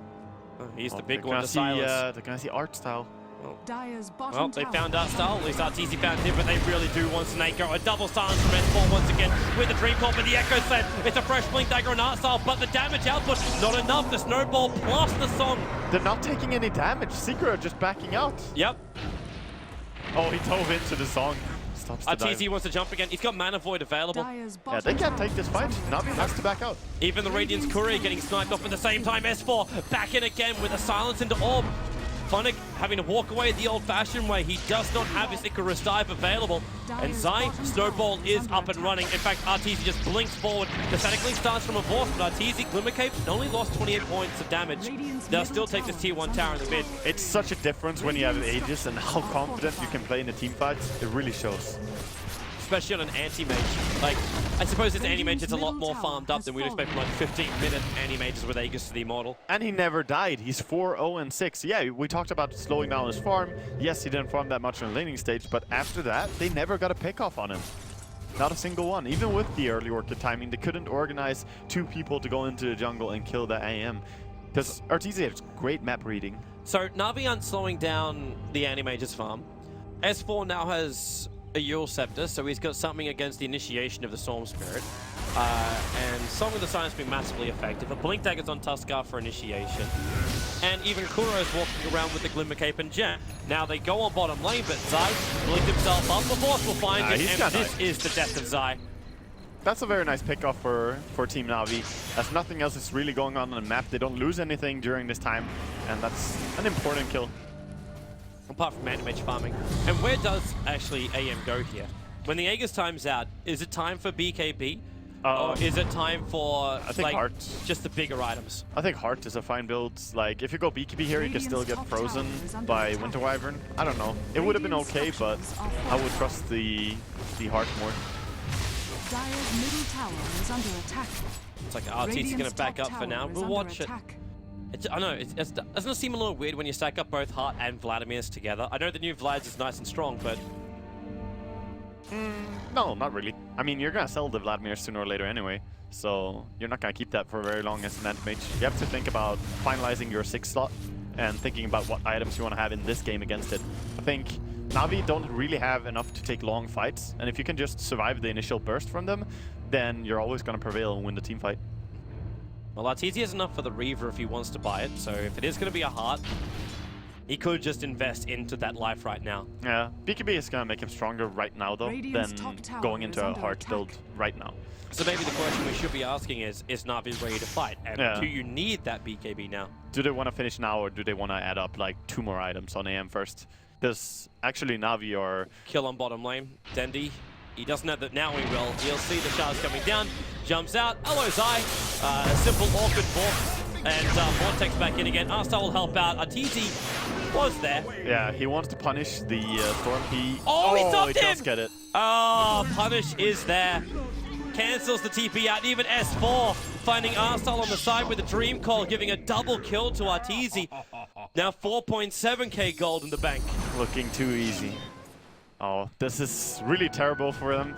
He's the big one to silence. They're gonna see art style. Well, they found art style. At least Arteezy found him, but they really do want Seneko. A double silence from S4 once again with the Dream Corp and the Echo Set. It's a fresh Blink Dagger on art style, but the damage output not enough. The Snowball plus the Song. They're not taking any damage. Secret are just backing out. Yep. Oh, he dove into the Song. Stops the Arteezy dive. wants to jump again. He's got Mana Void available. Yeah, they can't take this fight. Na'Vi has to back out. Even the Radiant's Courier getting sniped off at the same time. S4 back in again with a silence into Orb. Fnatic having to walk away the old-fashioned way. He does not have his Icarus dive available. And Zai, Snowball is up and running. In fact, Arteezy just blinks forward. The Static Link starts from a Vorce, but Arteezy, Glimmercape, only lost 28 points of damage. They'll still take this tier 1 tower in the mid. It's such a difference when you have Aegis and how confident you can play in the team fights. It really shows. Especially on an anti-mage. Like, I suppose this anti-mage is a lot more farmed up than we'd expect from like 15-minute anti-mages with Aegis to the Immortal. And he never died. He's 4-0-6. Yeah, we talked about slowing down his farm. Yes, he didn't farm that much on the laning stage, but after that, they never got a pick off on him. Not a single one. Even with the early Orchid timing, they couldn't organize 2 people to go into the jungle and kill the AM. Because Arteezy has great map reading. So, Na'Vi aren't slowing down the anti-mage's farm. S4 now has a Eul Scepter, so he's got something against the initiation of the Storm Spirit. And Song of the Silence being massively effective. A Blink Dagger's on Tuskar for initiation. And even Kuro's walking around with the Glimmer Cape and Jet. Now they go on bottom lane, but Zai blinked himself up. The Force will find him, and this is the death of Zai. That's a very nice pickoff for Team Na'Vi. As nothing else is really going on the map. They don't lose anything during this time, and that's an important kill. Apart from anti-mage farming. And where does actually AM go here? When the Aegis time's out, is it time for BKB? Or is it time for like Heart. just the bigger items? I think Heart is a fine build. Like, if you go BKB here, you can still get frozen by Winter Wyvern. I don't know. It would have been okay, but I would trust the Heart more. Dire's middle tower is under attack. It's like Arteezy's going to back up for now. We'll watch it. I know, doesn't it seem a little weird when you stack up both Heart and Vladimir's together? I know the new Vlad's is nice and strong, but... No, not really. I mean, you're going to sell the Vladimir sooner or later anyway, so you're not going to keep that for very long as an anti-mage. You have to think about finalizing your 6 slot and thinking about what items you want to have in this game against it. I think Na'Vi don't really have enough to take long fights, and if you can just survive the initial burst from them, then you're always going to prevail and win the team fight. Well, Arteezy has enough for the Reaver if he wants to buy it, so if it is going to be a Heart, he could just invest into that life right now. Yeah, BKB is going to make him stronger right now, though, than going into a Heart build right now. So maybe the question we should be asking is Na'Vi ready to fight? And do you need that BKB now? Do they want to finish now, or do they want to add up like 2 more items on AM first? Because actually Na'Vi are... Kill on bottom lane, Dendy. He doesn't have that now, he will. He'll see the shards coming down, jumps out. Hello, Zai. Simple awkward ball. And Vortex back in again. Arstar will help out. Arteezy was there. Yeah, he wants to punish the Storm. He stopped him! does get it. Oh, punish is there. Cancels the TP out. Even S4 finding Arstar on the side with a Dream Call, giving a double kill to Arteezy. Now 4.7k gold in the bank. Looking too easy. Oh, this is really terrible for them.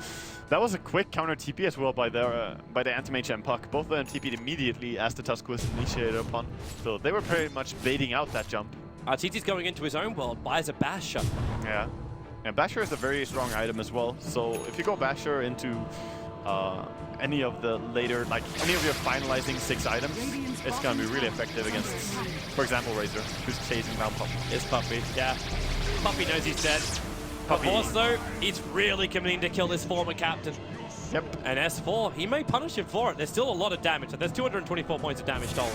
That was a quick counter TP as well by the Anti-Mage and Puck. Both of them TP'd immediately as the Tusk was initiated upon. So they were pretty much baiting out that jump. Arteezy's going into his own world, buys a Basher. Yeah. And Basher is a very strong item as well. So if you go Basher into any of the later, like any of your finalizing 6 items, it's gonna be really effective against, for example, Razor, who's chasing down Puppy. It's Puppy, yeah. Puppy knows he's dead. But also, he's really committing to kill this former captain. Yep. And S4, he may punish him for it. There's still a lot of damage. There's 224 points of damage stolen.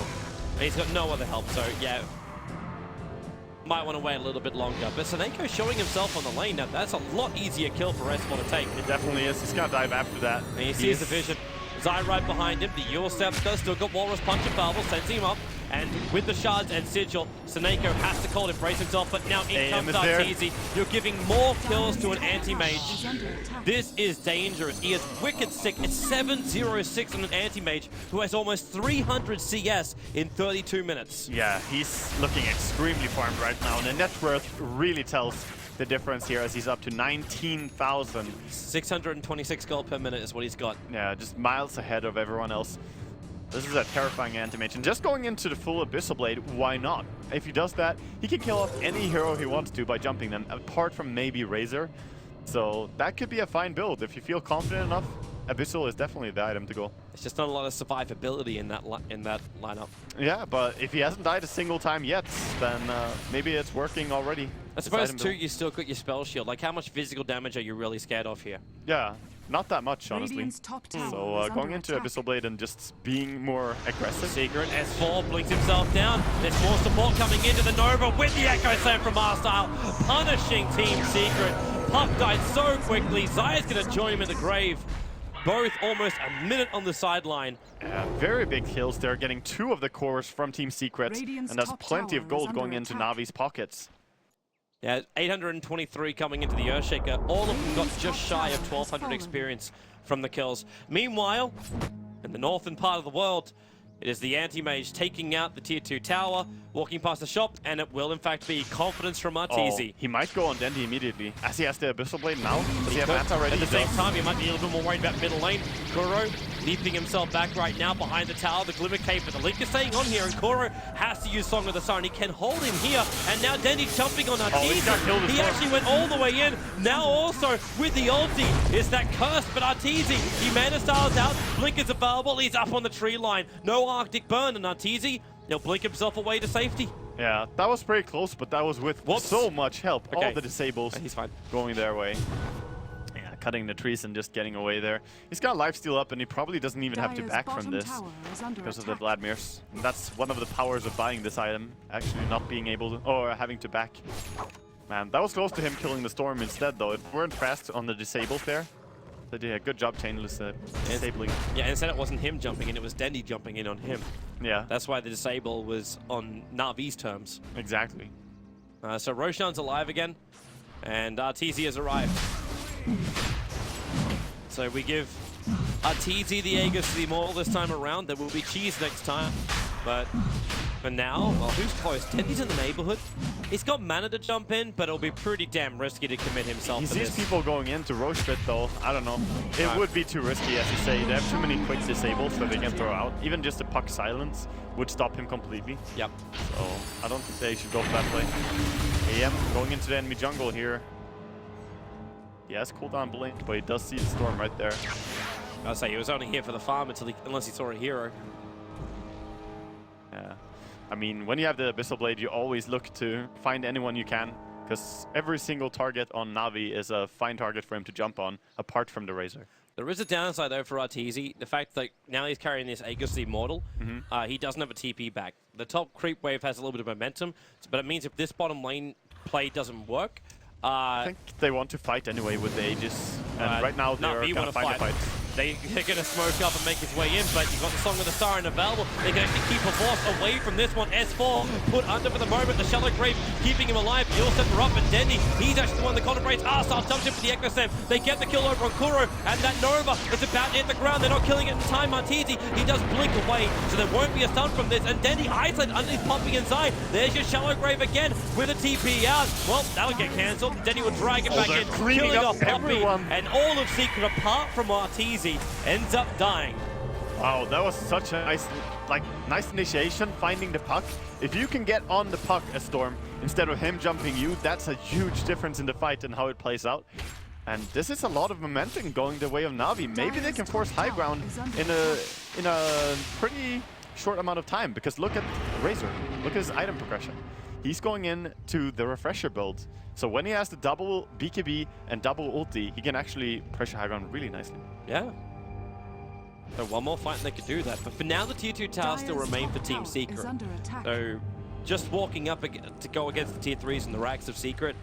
And he's got no other help, so yeah. Might want to wait a little bit longer. But Seneko showing himself on the lane now. That's a lot easier kill for S4 to take. It definitely is. He's gonna dive after that. And he sees the vision. Zai right behind him. The Euro steps does still got Walrus Punch and Bubble, sends him up. And with the shards and Sigil, Seneko has to call it, brace himself, but now in comes Arteezy. You're giving more kills to an anti-mage. This is dangerous. He is wicked sick. It's 706 on an anti-mage who has almost 300 CS in 32 minutes. Yeah, he's looking extremely farmed right now, and the net worth really tells the difference here as he's up to 19,000. 626 gold per minute is what he's got. Yeah, just miles ahead of everyone else. This is a terrifying anti-mage, and just going into the full Abyssal Blade, why not? If he does that, he can kill off any hero he wants to by jumping them, apart from maybe Razor. So that could be a fine build. If you feel confident enough, Abyssal is definitely the item to go. It's just not a lot of survivability in that lineup. Yeah, but if he hasn't died a single time yet, then maybe it's working already. I suppose too, you still got your spell shield. Like, how much physical damage are you really scared of here? Yeah, not that much, honestly. Top tower So is going under into attack. Abyssal Blade and just being more aggressive. Secret, S4 blinks himself down. There's more support coming into the Nova with the Echo Slam from Arstyle, punishing Team Secret. Puck died so quickly. Zaya's going to join him in the grave. Both almost a minute on the sideline. Yeah, very big kills there, getting 2 of the cores from Team Secret, Radiant's and that's top plenty of tower gold is under going into attack. Navi's pockets. Yeah, 823 coming into the Earthshaker. All of them got just shy of 1,200 fallen. experience from the kills. Meanwhile, in the northern part of the world, it is the anti-mage taking out the tier 2 tower, walking past the shop, and it will in fact be confidence from Arteezy. Oh, he might go on Dendi immediately, as he has the Abyssal Blade now. Does he have Manta ready? At the same He does. time, he might be a little bit more worried about middle lane. Kuro leaping himself back right now behind the tower, the Glimmer Cape, but the Link is staying on here, and Kuro has to use Song of the Siren. He can hold him here, and now Dendi jumping on he got killed Arteezy. as He well. actually went all the way in. Now also with the ulti is that curse, but Arteezy, he Mana Styles out, Blink is available, he's up on the tree line. No Arctic Burn, and Arteezy, he'll blink himself away to safety. Yeah, that was pretty close, but that was with so much help. Okay. All the disables He's fine. going their way. Yeah, cutting the trees and just getting away there. He's got lifesteal up, and he probably doesn't even have to Dire's back from bottom this tower is under because of the attack. Vladimirs. And that's one of the powers of buying this item, actually not being able to, or having to back. Man, that was close to him killing the Storm instead, though. It weren't fast on the disables there. They did a good job chainless disabling. Yeah, instead it wasn't him jumping in, it was Dendi jumping in on him. Yeah, That's why the disable was on Na'Vi's terms. exactly. So Roshan's alive again, and Arteezy has arrived. So we give Arteezy the Aegis to the Immortal this time around. There will be cheese next time, but for now, well, who's close? Dendi's in the neighborhood. He's got mana to jump in, but it'll be pretty damn risky to commit himself He to sees this. people going into Roche Pit, though. I don't know. It Right. would be too risky, as you say. They have too many quick disables that they can throw out. Even just a Puck Silence would stop him completely. Yep. So I don't think they should go for that play. AM going into the enemy jungle here. He has cooldown blink, but he does see the Storm right there. I'll say he was only here for the farm unless he saw a hero. Yeah. I mean, when you have the Abyssal Blade, you always look to find anyone you can, because every single target on Na'Vi is a fine target for him to jump on, apart from the Razor. There is a downside though for Arteezy. The fact that now he's carrying this Aegis the Immortal, he doesn't have a TP back. The top creep wave has a little bit of momentum, but it means if this bottom lane play doesn't work, I think they want to fight anyway with the Aegis, and right now they're Na'Vi gonna wanna find a fight. fight. They're going to smoke up and make his way in, but you've got the Song of the Siren available. They're going to keep a force away from this one. S4 put under for the moment. The Shallow Grave keeping him alive. You'll set her up, and Dendy, he's actually the one that contemplates. Arstar jumps in for the Echo Slam. They get the kill over on Kuro, and that Nova is about to hit the ground. They're not killing it in time. Martizi, he does blink away, so there won't be a stun from this. And Dendy isolated underneath, popping inside. There's your Shallow Grave again with a TP out. Well, that'll get cancelled. Dendy will drag it back in, killing off Poppy, and all of Secret apart from Martizi ends up dying. Wow, that was such a nice initiation, finding the puck. If you can get on the puck as Storm instead of him jumping you, that's a huge difference in the fight and how it plays out. And this is a lot of momentum going the way of Na'Vi. Maybe they can force high ground in a pretty short amount of time, because look at Razor. Look at his item progression. He's going in to the refresher build. So when he has the double BKB and double ulti, he can actually pressure high ground really nicely. Yeah. So one more fight and they could do that. But for now, the tier 2 towers still remain for Team Secret. So just walking up to go against the tier 3s and the racks of Secret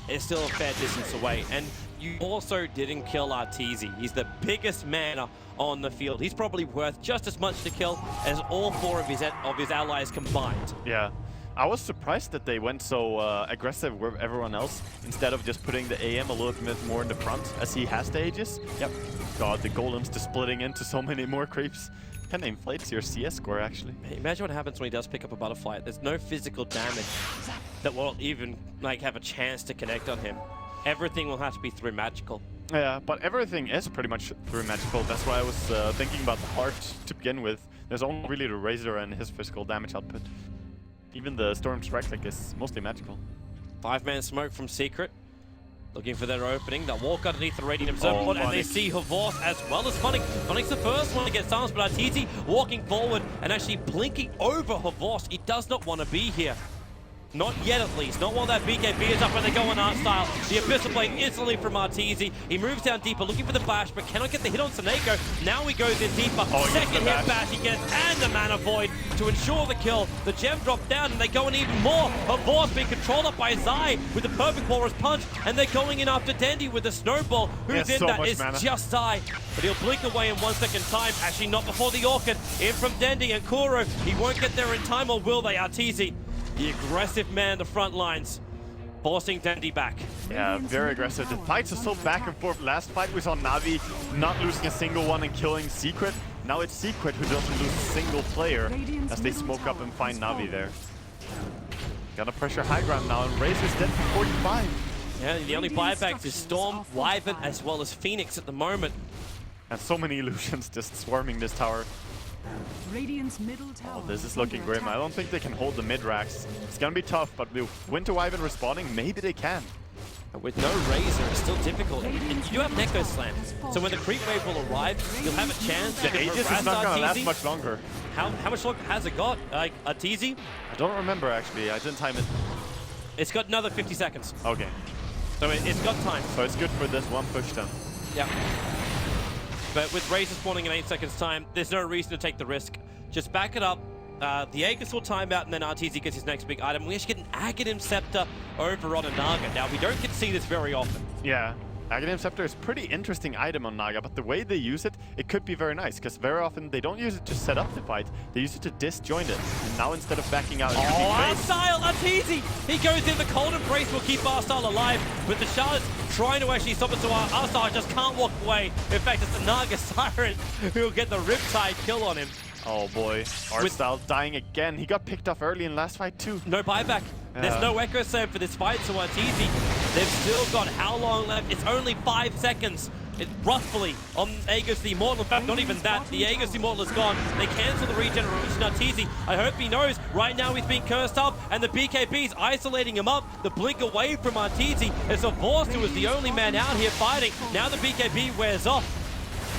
is still a fair distance away. And you also didn't kill Arteezy. He's the biggest man on the field. He's probably worth just as much to kill as all 4 of his allies combined. Yeah. I was surprised that they went so aggressive with everyone else instead of just putting the AM a little bit more in the front, as he has the Aegis. Yep. God, the golems just splitting into so many more creeps. Kind of inflates your CS score, actually. Imagine what happens when he does pick up a butterfly. There's no physical damage that will even have a chance to connect on him. Everything will have to be through magical. Yeah, but everything is pretty much through magical. That's why I was thinking about the heart to begin with. There's only really the Razor and his physical damage output. Even the Storm Strike is mostly magical. 5-man smoke from Secret. Looking for their opening. They'll walk underneath the Radiant Observer, and they see Havors as well as Fnatic. Fnatic's the first one to get silenced, but Arteezy walking forward and actually blinking over Havors. He does not want to be here. Not yet, at least. Not while that BKB is up and they go on art style. The Abyssal Blade instantly from Arteezy. He moves down deeper, looking for the bash, but cannot get the hit on Seneko. Now he goes in deeper. Second hit bash he gets, and the Mana Void to ensure the kill. The gem dropped down, and they go in even more. Havors being controlled up by Zai with the perfect Walrus Punch, and they're going in after Dendy with the Snowball. Who's in that is just Zai. But he'll blink away in 1 second time. Actually, not before the Orchid. In from Dendy and Kuro. He won't get there in time, or will they? Arteezy, the aggressive man in the front lines, forcing Dendy back. Yeah, very aggressive. The fights are so back and forth. Last fight we saw Na'Vi not losing a single one and killing Secret. Now it's Secret who doesn't lose a single player as they smoke up and find Na'Vi there. Gonna pressure high ground now, and Razor's dead for 45. Yeah, the only buybacks is Storm, Wyvern, as well as Phoenix at the moment. And so many illusions just swarming this tower. Radiant's middle tower. Oh, this is looking grim. I don't think they can hold the mid racks. It's gonna be tough, but with Winter Wyvern respawning, maybe they can. With no Razor, it's still difficult. And you do have Echo Slam, so when the creep wave will arrive, you'll have a chance. The Aegis is not gonna last much longer. How much longer has it got? Arteezy? I don't remember, actually. I didn't time it. It's got another 50 seconds. Okay. So it's got time. So it's good for this one push then. Yeah. But with Razor spawning in 8 seconds time, there's no reason to take the risk. Just back it up. The Aegis will time out, and then Arteezy gets his next big item. We actually get an Aghanim Scepter over on a Naga. Now, we don't get to see this very often. Yeah. Aghanim Scepter is a pretty interesting item on Naga, but the way they use it, it could be very nice, because very often they don't use it to set up the fight, they use it to disjoint it. And now instead of backing out... Arstyle! Arteezy! He goes in, the Cold Embrace will keep Arstyle alive, but the Charlotte's trying to actually stop it, so Arstyle just can't walk away. In fact, it's the Naga Siren who will get the Riptide kill on him. Oh boy, Arstyle dying again. He got picked off early in last fight too. No buyback. Yeah. There's no Echo Slam for this fight, so Arteezy, they've still got how long left? It's only 5 seconds. Roughly on Aegis the Immortal. In fact, not even that. The Aegis the Immortal is gone. They cancel the regeneration. Arteezy, I hope he knows. Right now he's being cursed up, and the BKB's isolating him up. The blink away from Arteezy. It's Havors who was the only man out here fighting. Now the BKB wears off.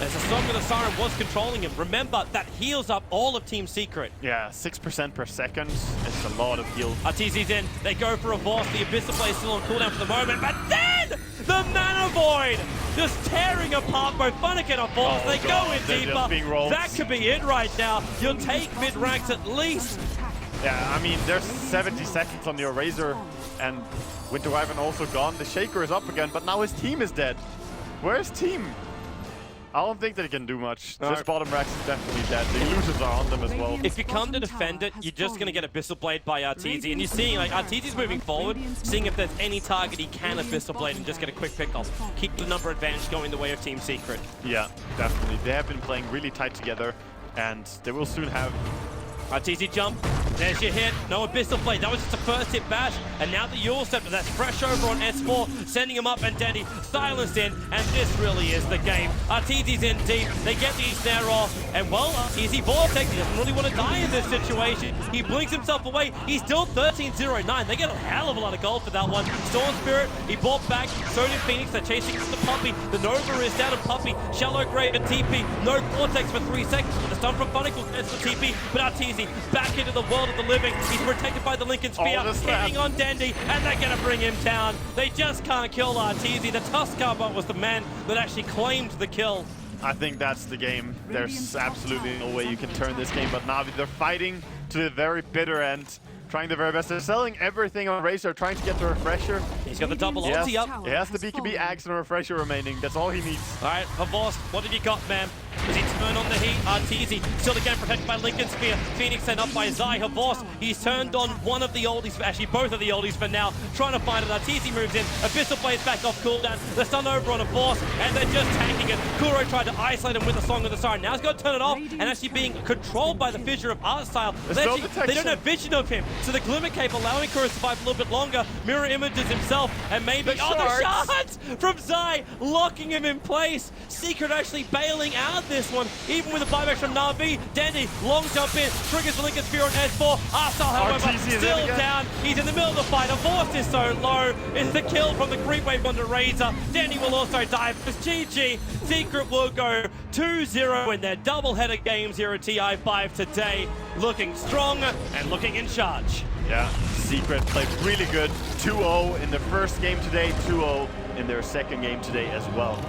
As the Song of the Siren was controlling him. Remember, that heals up all of Team Secret. Yeah, 6% per second. It's a lot of heal. Arteezy's in. They go for a Force. The Abyssal Blade still on cooldown for the moment. But then, the Mana Void just tearing apart both Fnatic and Force. They go in deeper. That could be it right now. You'll take mid-ranks at least. Yeah, I mean, there's 70 seconds on your Razor. And Winter Wyvern also gone. The Shaker is up again, but now his team is dead. Where's team? I don't think they can do much. No. This bottom rack is definitely dead. The illusions are on them as well. If you come to defend it, you're just going to get Abyssal Blade by Arteezy. And you're seeing, like, Arteezy's moving forward, seeing if there's any target he can Abyssal Blade and just get a quick pick off. Keep the number advantage going the way of Team Secret. Yeah, definitely. They have been playing really tight together, and they will soon have... Arteezy jump. There's your hit. No Abyssal Blade. That was just a first hit bash. And now the Yule Scepter that's fresh over on S4, sending him up, and Dendy silenced in. And this really is the game. Arteezy's in deep. They get the snare off. And well, Arteezy Vortex, he doesn't really want to die in this situation. He blinks himself away. He's still 13-0-9. They get a hell of a lot of gold for that one. Storm Spirit, he bought back. So did Phoenix. They're chasing the Puppey. The Nova is down to Puppey. Shallow Grave and TP. No Vortex for 3 seconds. The stun from Fnatic will get the TP. But Arteezy back into the world of the living. He's protected by the Lincoln Spear, hitting on Dendy, and they're going to bring him down. They just can't kill Arteezy. The Tuskar bot was the man that actually claimed the kill. I think that's the game. There's absolutely no way you can turn this game, but Na'Vi, they're fighting to the very bitter end, trying their very best. They're selling everything on Razor, trying to get the refresher. He's got the double ulti up. He has the BKB Axe and a refresher remaining. That's all he needs. All right, Havors, what have you got, man? Does he turn on the heat? Arteezy still again protected by Lincoln Spear. Phoenix sent up by Zai. Havors, he's turned on one of the oldies, actually both of the oldies for now, trying to find it. Arteezy moves in. Abyssal Blade's back off cooldown. The stun over on Havors, and they're just tanking it. Kuro tried to isolate him with the Song of the Siren. Now he's got to turn it off, and actually being controlled by the Fissure of Art Style. They don't have vision of him, so the Glimmer Cape allowing Kuro to survive a little bit longer. Mirror images himself, and maybe the shards from Zai locking him in place. Secret actually bailing out this one, even with a buyback from Na'Vi. Dendy, long jump in, triggers the Lincoln Spear on S4. Arstyle, however, still down. He's in the middle of the fight. Havors is so low. It's the kill from the creep wave onto Razor. Dendy will also die. It's GG. Secret will go 2-0 in their doubleheader games here at TI5 today. Looking strong and looking in charge. Yeah, Secret played really good. 2-0 in their first game today, 2-0 in their second game today as well.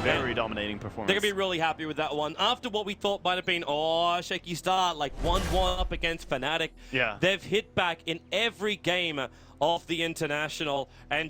Very dominating performance. They're going to be really happy with that one. After what we thought might have been, shaky start, like 1-1 up against Fnatic. Yeah. They've hit back in every game of the International. And